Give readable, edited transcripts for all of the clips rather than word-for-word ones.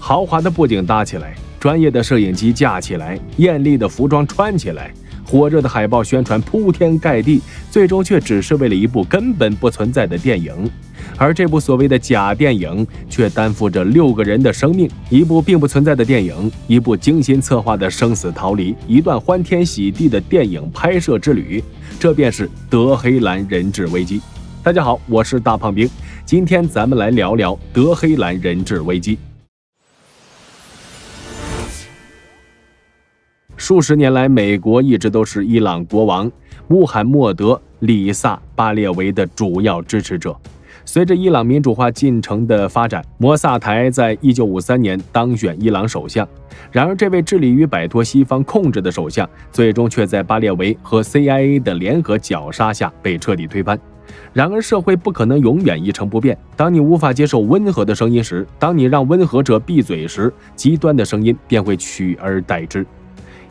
豪华的布景搭起来，专业的摄影机架起来，艳丽的服装穿起来，火热的海报宣传铺天盖地，最终却只是为了一部根本不存在的电影。而这部所谓的假电影却担负着6个人的生命，一部并不存在的电影，一部精心策划的生死逃离，一段欢天喜地的电影拍摄之旅，这便是德黑兰人质危机。大家好，我是大胖兵，今天咱们来聊聊德黑兰人质危机。数十年来，美国一直都是伊朗国王穆罕默德·里萨·巴列维的主要支持者。随着伊朗民主化进程的发展，摩萨台在1953年当选伊朗首相。然而，这位致力于摆脱西方控制的首相，最终却在巴列维和 CIA 的联合绞杀下被彻底推翻。然而，社会不可能永远一成不变。当你无法接受温和的声音时，当你让温和者闭嘴时，极端的声音便会取而代之。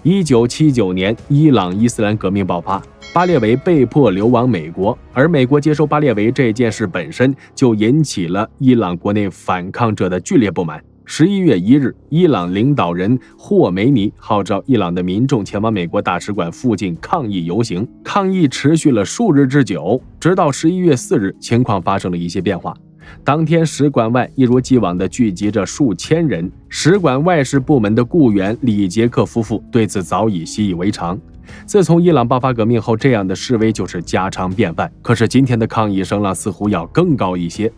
1979年，伊朗伊斯兰革命爆发，巴列维被迫流亡美国，而美国接收巴列维这件事本身就引起了伊朗国内反抗者的剧烈不满。11月1日，伊朗领导人霍梅尼号召伊朗的民众前往美国大使馆附近抗议游行，抗议持续了数日之久，直到11月4日，情况发生了一些变化。当天，使馆外一如既往地聚集着数千人。使馆外事部门的雇员李杰克夫妇对此早已习以为常。自从伊朗爆发革命后，这样的示威就是家常便饭。可是今天的抗议声浪似乎要更高一些。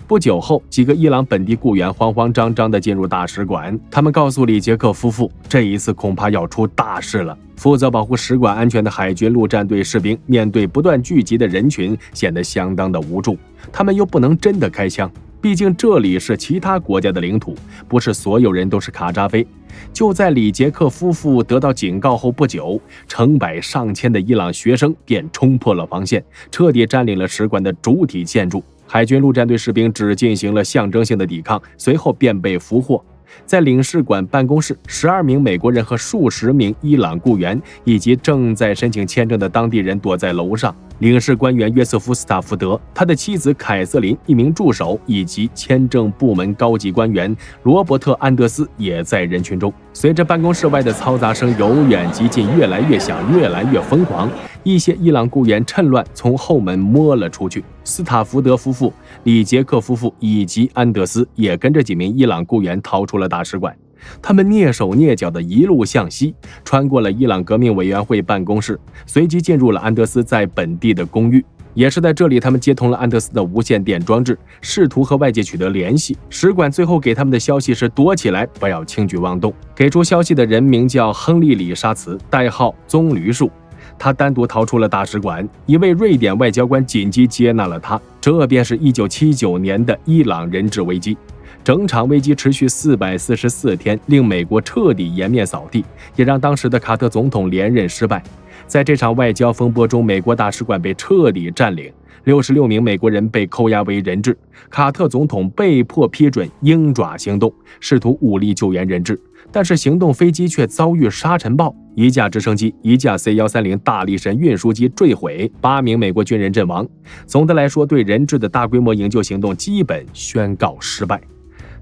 不久后，几个伊朗本地雇员慌慌张张地进入大使馆，他们告诉李杰克夫妇，这一次恐怕要出大事了。负责保护使馆安全的海军陆战队士兵面对不断聚集的人群，显得相当的无助。他们又不能真的开枪，毕竟这里是其他国家的领土，不是所有人都是卡扎菲。就在李杰克夫妇得到警告后不久，成百上千的伊朗学生便冲破了防线，彻底占领了使馆的主体建筑。海军陆战队士兵只进行了象征性的抵抗，随后便被俘获。在领事馆办公室，12名美国人和数十名伊朗雇员以及正在申请签证的当地人躲在楼上。领事官员约瑟夫·斯塔福德、他的妻子凯瑟琳、一名助手以及签证部门高级官员罗伯特·安德斯也在人群中。随着办公室外的嘈杂声由远及近，越来越响，越来越疯狂，一些伊朗雇员趁乱从后门摸了出去。斯塔福德夫妇、李杰克夫妇以及安德斯也跟着几名伊朗雇员逃出了大使馆。他们蹑手蹑脚地一路向西，穿过了伊朗革命委员会办公室，随即进入了安德斯在本地的公寓。也是在这里，他们接通了安德斯的无线电装置，试图和外界取得联系。使馆最后给他们的消息是躲起来，不要轻举妄动。给出消息的人名叫亨利·里沙茨，代号棕榈树。他单独逃出了大使馆，一位瑞典外交官紧急接纳了他。这便是1979年的伊朗人质危机。整场危机持续444天，令美国彻底颜面扫地，也让当时的卡特总统连任失败。在这场外交风波中，美国大使馆被彻底占领，66名美国人被扣押为人质。卡特总统被迫批准鹰爪行动，试图武力救援人质，但是行动飞机却遭遇沙尘暴，一架直升机、一架 C-130大力神运输机坠毁，8名美国军人阵亡。总的来说，对人质的大规模营救行动基本宣告失败。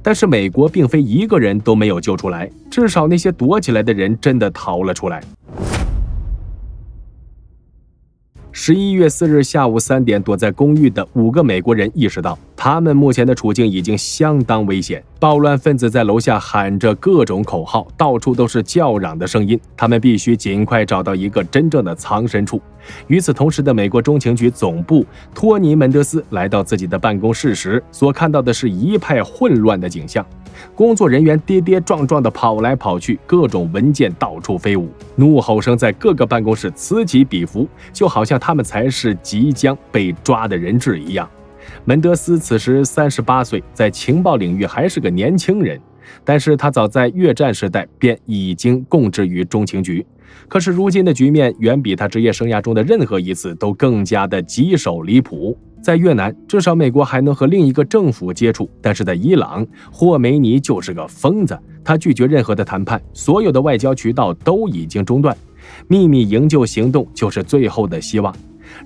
但是美国并非一个人都没有救出来，至少那些躲起来的人真的逃了出来。11月4日下午3点，躲在公寓的5个美国人意识到，他们目前的处境已经相当危险。暴乱分子在楼下喊着各种口号，到处都是叫嚷的声音，他们必须尽快找到一个真正的藏身处。与此同时的美国中情局总部托尼·门德斯来到自己的办公室时，所看到的是一派混乱的景象。工作人员跌跌撞撞地跑来跑去，各种文件到处飞舞，怒吼声在各个办公室此起彼伏，就好像他们才是即将被抓的人质一样。门德斯此时38岁，在情报领域还是个年轻人，但是他早在越战时代便已经供职于中情局。可是如今的局面远比他职业生涯中的任何一次都更加的棘手离谱。在越南，至少美国还能和另一个政府接触，但是在伊朗，霍梅尼就是个疯子，他拒绝任何的谈判，所有的外交渠道都已经中断，秘密营救行动就是最后的希望。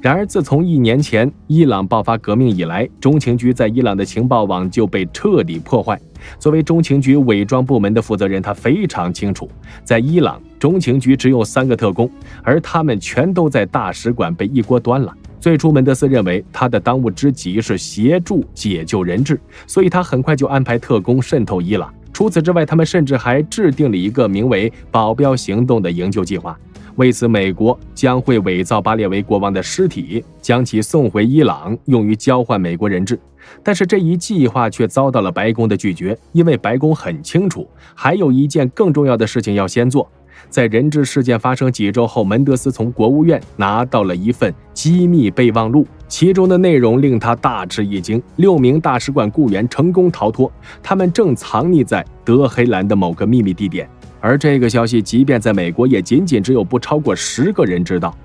然而，自从1年前伊朗爆发革命以来，中情局在伊朗的情报网就被彻底破坏。作为中情局伪装部门的负责人，他非常清楚，在伊朗，中情局只有3个特工，而他们全都在大使馆被一锅端了。最初，门德斯认为他的当务之急是协助解救人质，所以他很快就安排特工渗透伊朗。除此之外，他们甚至还制定了一个名为“保镖行动”的营救计划。为此，美国将会伪造巴列维国王的尸体，将其送回伊朗，用于交换美国人质。但是这一计划却遭到了白宫的拒绝，因为白宫很清楚，还有一件更重要的事情要先做。在人质事件发生几周后，门德斯从国务院拿到了一份机密备忘录，其中的内容令他大吃一惊：6名大使馆雇员成功逃脱，他们正藏匿在德黑兰的某个秘密地点。而这个消息即便在美国，也仅仅只有不超过10个人知道。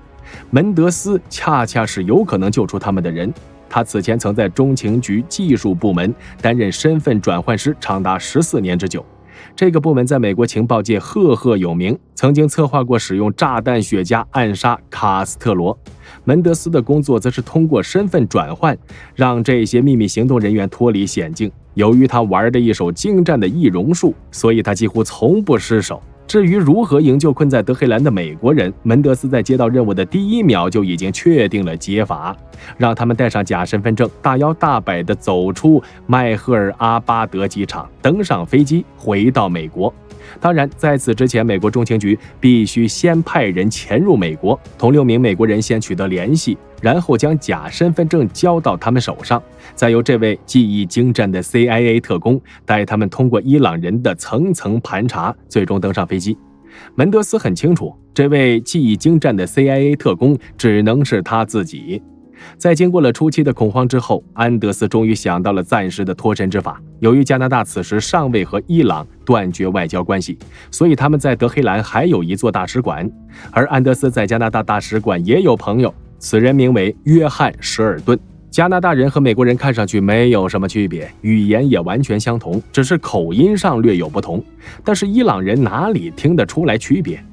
门德斯恰恰是有可能救出他们的人。他此前曾在中情局技术部门担任身份转换师长达14年之久。这个部门在美国情报界赫赫有名，曾经策划过使用炸弹雪茄暗杀卡斯特罗。门德斯的工作则是通过身份转换，让这些秘密行动人员脱离险境。由于他玩的一手精湛的易容术，所以他几乎从不失手。至于如何营救困在德黑兰的美国人，门德斯在接到任务的第1秒就已经确定了解法，让他们带上假身份证，大摇大摆地走出迈赫尔阿巴德机场，登上飞机回到美国。当然，在此之前，美国中情局必须先派人潜入美国，同6名美国人先取得联系，然后将假身份证交到他们手上，再由这位技艺精湛的 CIA 特工带他们通过伊朗人的层层盘查，最终登上飞机。门德斯很清楚，这位技艺精湛的 CIA 特工只能是他自己。在经过了初期的恐慌之后，安德斯终于想到了暂时的脱身之法。由于加拿大此时尚未和伊朗断绝外交关系，所以他们在德黑兰还有一座大使馆，而安德斯在加拿大大使馆也有朋友，此人名为约翰·史尔顿。加拿大人和美国人看上去没有什么区别，语言也完全相同，只是口音上略有不同。但是伊朗人哪里听得出来区别？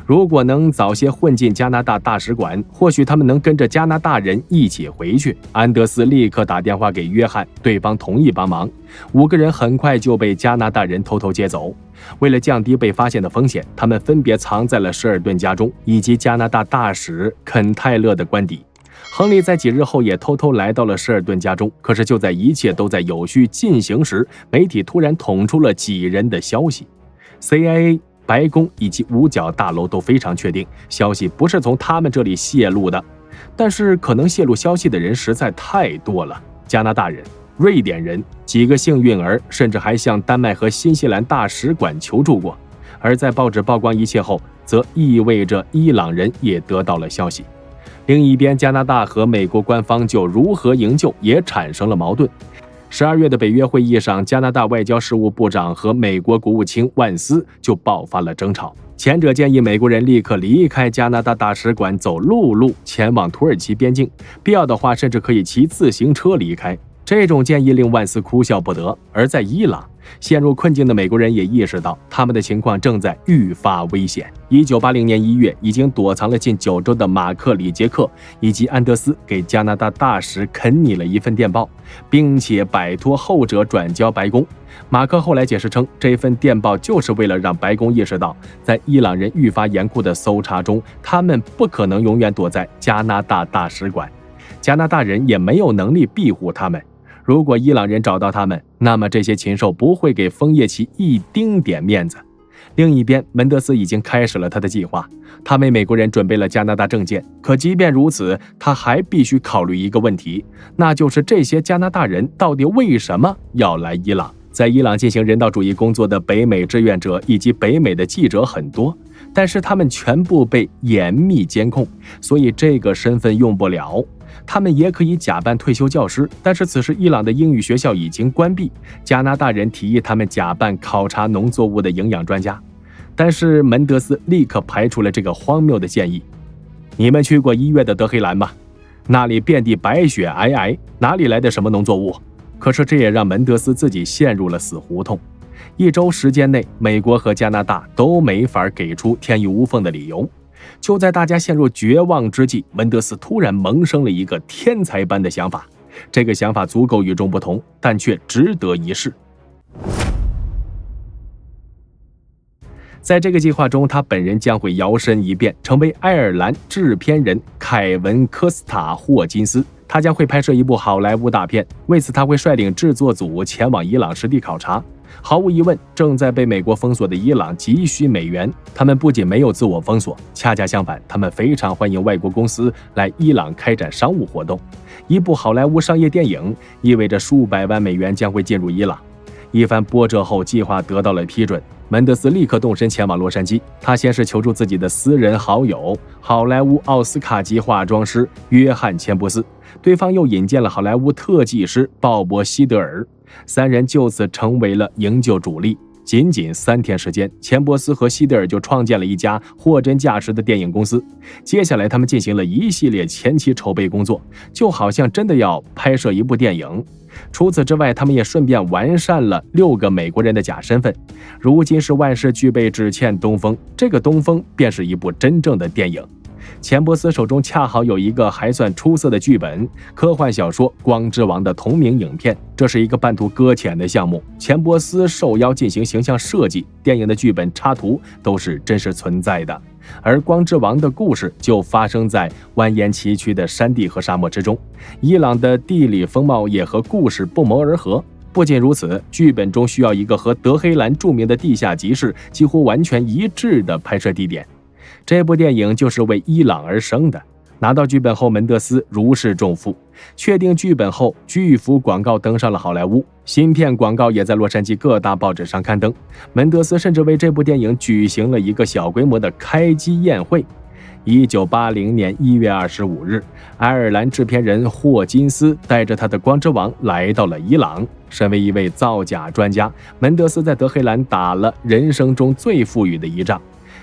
如果能早些混进加拿大大使馆，或许他们能跟着加拿大人一起回去。安德斯立刻打电话给约翰，对方同意帮忙。5个人很快就被加拿大人偷偷接走。为了降低被发现的风险，他们分别藏在了史尔顿家中以及加拿大大使肯泰勒的官邸。亨利在几日后也偷偷来到了史尔顿家中，可是就在一切都在有序进行时，媒体突然捅出了几人的消息。CIA、白宫以及五角大楼都非常确定，消息不是从他们这里泄露的，但是可能泄露消息的人实在太多了，加拿大人、瑞典人、几个幸运儿，甚至还向丹麦和新西兰大使馆求助过。而在报纸曝光一切后，则意味着伊朗人也得到了消息。另一边，加拿大和美国官方就如何营救也产生了矛盾。12月的北约会议上，加拿大外交事务部长和美国国务卿万斯就爆发了争吵。前者建议美国人立刻离开加拿大大使馆，走陆路前往土耳其边境，必要的话甚至可以骑自行车离开。这种建议令万斯哭笑不得。而在伊朗，陷入困境的美国人也意识到他们的情况正在愈发危险。1980年1月，已经躲藏了近9周的马克·里杰克以及安德斯给加拿大大使肯尼了一份电报，并且摆脱后者转交白宫。马克后来解释称，这份电报就是为了让白宫意识到，在伊朗人愈发严酷的搜查中，他们不可能永远躲在加拿大大使馆，加拿大人也没有能力庇护他们。如果伊朗人找到他们，那么这些禽兽不会给枫叶旗一丁点面子。另一边，门德斯已经开始了他的计划，他为美国人准备了加拿大证件。可即便如此，他还必须考虑一个问题，那就是这些加拿大人到底为什么要来伊朗？在伊朗进行人道主义工作的北美志愿者以及北美的记者很多，但是他们全部被严密监控，所以这个身份用不了。他们也可以假扮退休教师，但是此时伊朗的英语学校已经关闭。加拿大人提议他们假扮考察农作物的营养专家，但是门德斯立刻排除了这个荒谬的建议。你们去过1月的德黑兰吗？那里遍地白雪皑皑，哪里来的什么农作物？可是这也让门德斯自己陷入了死胡同。1周时间内，美国和加拿大都没法给出天衣无缝的理由。就在大家陷入绝望之际，门德斯突然萌生了一个天才般的想法。这个想法足够与众不同，但却值得一试。在这个计划中，他本人将会摇身一变，成为爱尔兰制片人凯文·科斯塔·霍金斯。他将会拍摄一部好莱坞大片，为此他会率领制作组前往伊朗实地考察。毫无疑问，正在被美国封锁的伊朗急需美元。他们不仅没有自我封锁，恰恰相反，他们非常欢迎外国公司来伊朗开展商务活动。一部好莱坞商业电影意味着数百万美元将会进入伊朗。一番波折后，计划得到了批准。门德斯立刻动身前往洛杉矶。他先是求助自己的私人好友，好莱坞奥斯卡级化妆师约翰·钱伯斯，对方又引荐了好莱坞特技师鲍勃·希德尔，三人就此成为了营救主力。仅仅3天时间，钱伯斯和希德尔就创建了一家货真价实的电影公司。接下来，他们进行了一系列前期筹备工作，就好像真的要拍摄一部电影。除此之外，他们也顺便完善了6个美国人的假身份。如今是万事俱备，只欠东风，这个东风便是一部真正的电影。钱伯斯手中恰好有一个还算出色的剧本，科幻小说《光之王》的同名影片。这是一个半途搁浅的项目，钱伯斯受邀进行形象设计，电影的剧本插图都是真实存在的。而《光之王》的故事就发生在蜿蜒崎岖的山地和沙漠之中，伊朗的地理风貌也和故事不谋而合。不仅如此，剧本中需要一个和德黑兰著名的地下集市几乎完全一致的拍摄地点。这部电影就是为伊朗而生的。拿到剧本后，门德斯如释重负。确定剧本后，巨幅广告登上了好莱坞，新片广告也在洛杉矶各大报纸上刊登。门德斯甚至为这部电影举行了一个小规模的开机宴会。1980年1月25日，爱尔兰制片人霍金斯带着他的《光之王》来到了伊朗。身为一位造假专家，门德斯在德黑兰打了人生中最富裕的一仗。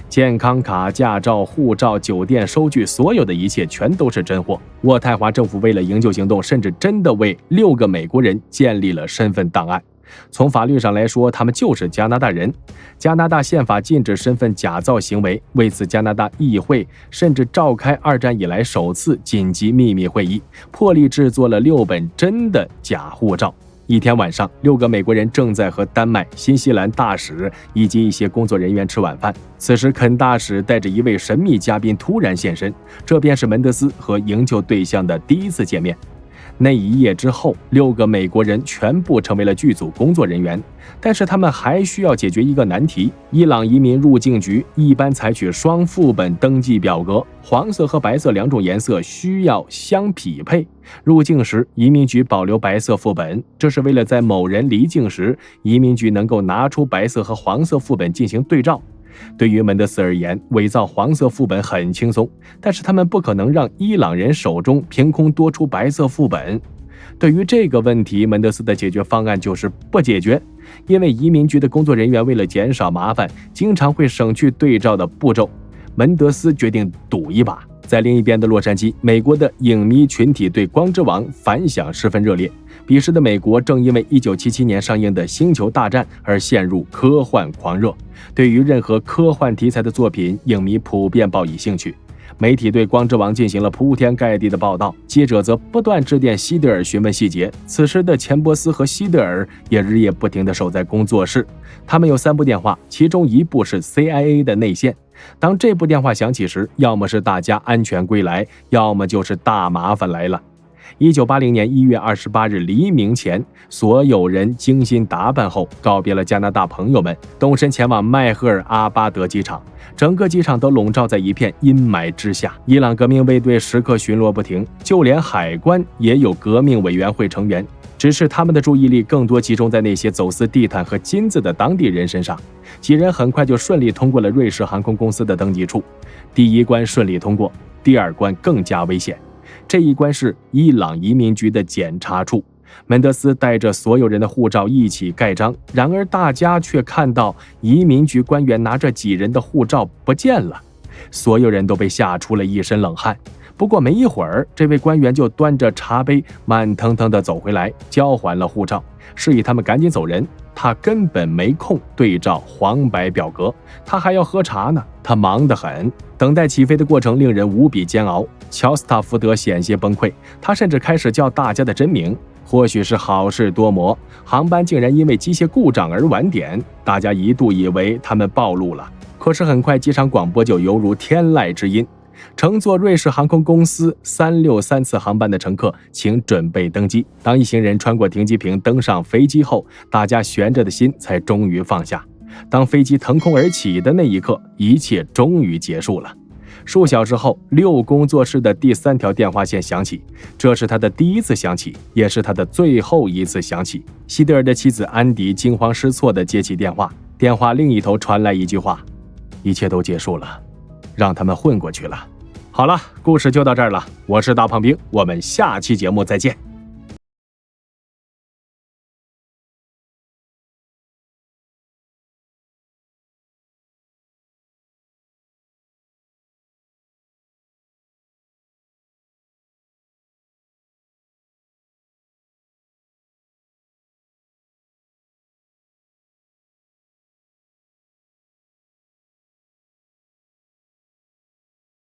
健康卡、驾照、护照、酒店收据，所有的一切全都是真货。渥太华政府为了营救行动，甚至真的为6个美国人建立了身份档案。从法律上来说，他们就是加拿大人。加拿大宪法禁止身份假造行为，为此加拿大议会甚至召开2战以来首次紧急秘密会议，破例制作了6本真的假护照。一天晚上，6个美国人正在和丹麦、新西兰大使以及一些工作人员吃晚饭。此时，肯大使带着一位神秘嘉宾突然现身，这便是门德斯和营救对象的第一次见面。那一夜之后，6个美国人全部成为了剧组工作人员，但是他们还需要解决一个难题。伊朗移民入境局一般采取双副本登记表格，黄色和白色2种颜色需要相匹配。入境时，移民局保留白色副本，这是为了在某人离境时，移民局能够拿出白色和黄色副本进行对照。对于门德斯而言，伪造黄色副本很轻松，但是他们不可能让伊朗人手中凭空多出白色副本。对于这个问题，门德斯的解决方案就是不解决，因为移民局的工作人员为了减少麻烦，经常会省去对照的步骤。门德斯决定赌一把。在另一边的洛杉矶，美国的影迷群体对《光之王》反响十分热烈。彼时的美国正因为1977年上映的《星球大战》而陷入科幻狂热，对于任何科幻题材的作品，影迷普遍报以兴趣。媒体对《光之王》进行了铺天盖地的报道，记者则不断致电希德尔询问细节。此时的钱伯斯和希德尔也日夜不停地守在工作室，他们有3部电话，其中一部是 CIA 的内线。当这部电话响起时，要么是大家安全归来，要么就是大麻烦来了。1980年1月28日黎明前，所有人精心打扮后，告别了加拿大朋友们，动身前往迈赫尔阿巴德机场。整个机场都笼罩在一片阴霾之下。伊朗革命卫队时刻巡逻不停，就连海关也有革命委员会成员，只是他们的注意力更多集中在那些走私地毯和金子的当地人身上。几人很快就顺利通过了瑞士航空公司的登记处。第1关顺利通过，第2关更加危险。这一关是伊朗移民局的检查处。门德斯带着所有人的护照一起盖章，然而大家却看到移民局官员拿着几人的护照不见了。所有人都被吓出了一身冷汗。不过没一会儿，这位官员就端着茶杯慢腾腾地走回来，交还了护照，示意他们赶紧走人。他根本没空对照黄白表格，他还要喝茶呢，他忙得很。等待起飞的过程令人无比煎熬，乔斯塔福德险些崩溃，他甚至开始叫大家的真名。或许是好事多磨，航班竟然因为机械故障而晚点，大家一度以为他们暴露了。可是很快机场广播就犹如天籁之音，乘坐瑞士航空公司363次航班的乘客请准备登机。当一行人穿过停机坪登上飞机后，大家悬着的心才终于放下。当飞机腾空而起的那一刻，一切终于结束了。数小时后，6工作室的第3条电话线响起，这是他的第一次响起，也是他的最后一次响起。希德尔的妻子安迪惊慌失措地接起电话，电话另一头传来一句话：一切都结束了，让他们混过去了。好了，故事就到这儿了，我是大胖兵，我们下期节目再见。